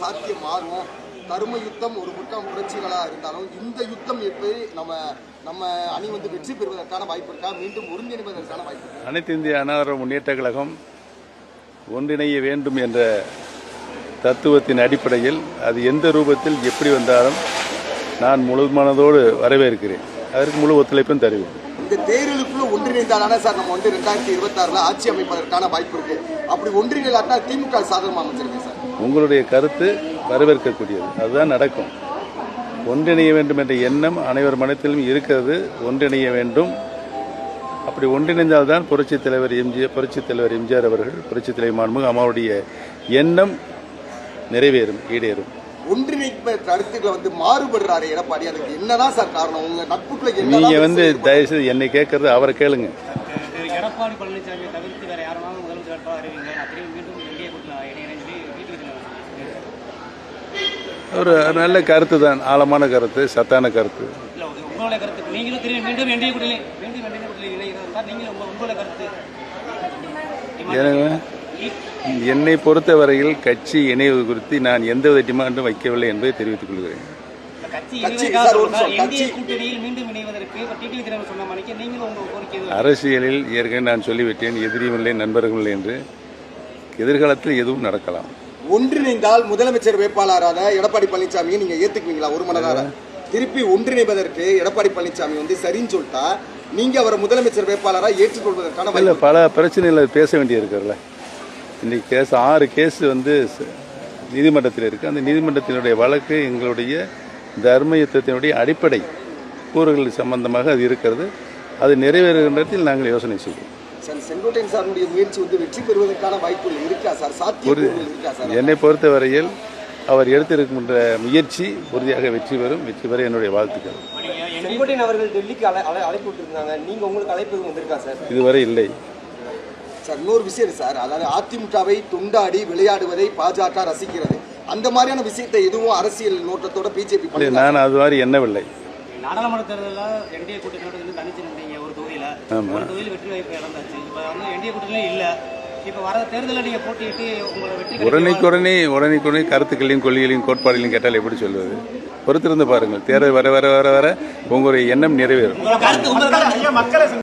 சாத்தியம் மாறும். தர்ம யுத்தம் ஒரு பக்கம் புரட்சிகளாக இருந்தாலும் இந்த யுத்தம் எப்படி நம்ம அணி வந்து வெற்றி பெறுவதற்கான வாய்ப்பு இருக்கா? மீண்டும் ஒருங்கிணைவதற்கான வாய்ப்பு இருக்கா? அனைத்து இந்திய அண்ணா திராவிட முன்னேற்ற கழகம் ஒன்றிணைய வேண்டும் என்ற தத்துவத்தின் அடிப்படையில் அது எந்த ரூபத்தில் எப்படி வந்தாலும் நான் முழு மனதோடு வரவேற்கிறேன். அதற்கு முழு ஒத்துழைப்பும் தருவேன். இந்த தேர்தலுக்குள்ள ஒன்றிணைந்தாலே சார் நம்ம வந்து 2026 ஆட்சி அமைப்பதற்கான வாய்ப்பு இருக்கு. அப்படி ஒன்றிணைலாட்டா திமுக சாதகமா அமைச்சிருக்கு சார். உங்களுடைய கருத்து வரவேற்கக்கூடியது. அதுதான் நடக்கும். ஒன்றிணைய வேண்டும் என்ற எண்ணம் அனைவர் மனத்திலும் இருக்கிறது. ஒன்றிணைய வேண்டும். அப்படி ஒன்றிணைந்தால்தான் புரட்சித் தலைவர் எம்ஜிஆர் அவர்கள், புரட்சித் தலைவர் மாண்புமிகு அம்மாவுடைய எண்ணம் நிறைவேறும், ஈடேறும். ஒன்றிணைப்பு கருத்துக்களை வந்து மாறுபடுறாரு எடப்பாடி. அதுக்கு என்னதான் சார் காரணம்? உங்க நட்புக்குள்ள நீங்க வந்து தயவுசெய்து என்னை கேட்கறது அவரை கேளுங்க. எடப்பாடி பழனிசாமி தவிர்த்து வேற யாரும் முதலமைச்சர் அறிவிங்க அப்படியே மீண்டும் இந்திய ஒரு நல்ல கருத்து தான், ஆழமான கருத்து, சத்தான கருத்து. உங்களுடைய கருத்து நீங்களும் தெரியும். மீண்டும் என்டிஏ கூட்டணி நீங்களும் உங்களுடைய கருத்து. என்னை பொறுத்தவரையில் கட்சி இணைவு குறித்து நான் எந்தவித டிமாண்டும் வைக்கவில்லை என்பதை தெரிவித்துக் கொள்கிறேன். அரசியலில் ஏற்கனவே நான் சொல்லிவிட்டேன், எதிரியும் இல்லை நண்பர்களும் இல்லை என்று. எதிர்காலத்தில் எதுவும் நடக்கலாம். ஒன்றிணைந்தால் முதலமைச்சர் வேட்பாளராக எடப்பாடி பழனிசாமியை நீங்க ஏத்துக்குவீங்களா? ஒரு மனதார திருப்பி ஒன்றிணைவதற்கு எடப்பாடி பழனிசாமி வந்து சரின்னு சொல்லிட்டா நீங்க அவரை முதலமைச்சர் வேட்பாளராக ஏற்றுக்கொள்வதற்கான பல பிரச்சனைகளை பேச வேண்டியிருக்கிறல்ல. இன்னைக்கு கேஸ் 6 கேஸ் வந்து நீதிமன்றத்தில் இருக்கு. அந்த நீதிமன்றத்தினுடைய வழக்கு எங்களுடைய தர்ம யுத்தத்தினுடைய அடிப்படை கூறுகள் சம்பந்தமாக அது இருக்கிறது. அது நிறைவேறுகின்றதில் நாங்கள் யோசனை செய்வோம். செங்கோட்டையன் சாருடைய முயற்சி வந்து வெற்றி பெறுவதற்கான வாய்ப்புகள் இருக்கா சார்? சாத்தியக்கூறுகள் இருக்கா சார்? என்னை பொறுத்தவரையில் அவர் எடுத்திருக்கின்ற முயற்சி உறுதியாக வெற்றி பெறும். வெற்றி பெற என்னுடைய வாழ்த்துக்கள். செங்கோட்டையன் அவர்கள் டெல்லிக்கு அழைப்பு விட்டுருக்காங்க. நீங்க உங்களுக்கு அழைப்பு வந்திருக்கா சார்? இதுவரை இல்லை சார். இன்னொரு விஷயம் சார், அதாவது அதிமுகவை துண்டாடி விளையாடுவதை பாஜக ரசிக்கிறது. அந்த மாதிரியான விஷயத்தை எதுவும் அரசியல் நோட்டத்தோட பிஜேபி நான் அது மாதிரி எண்ணவில்லை. நாடாளுமன்ற தேர்தலில் என்டிஏ கூட்டணியோட தனிச்சு நின்றீங்க ஒரு தொகுதியில். ஒரு தொகுதியில் வெற்றி வாய்ப்பு இழந்தாச்சு. இப்போ வந்து என்டிஏ கூட்டணியும் இல்லை. இப்போ வர தேர்தலில் நீங்கள் போட்டியிட்டு உங்களை வெற்றி உடனே கருத்துக்களையும் கொள்கைகளையும் கோட்பாடுகளையும் கேட்டால் எப்படி சொல்வது? பொறுத்திருந்து பாருங்கள். தேர்தல் வர வர வர வர உங்களுடைய எண்ணம் நிறைவேறும்.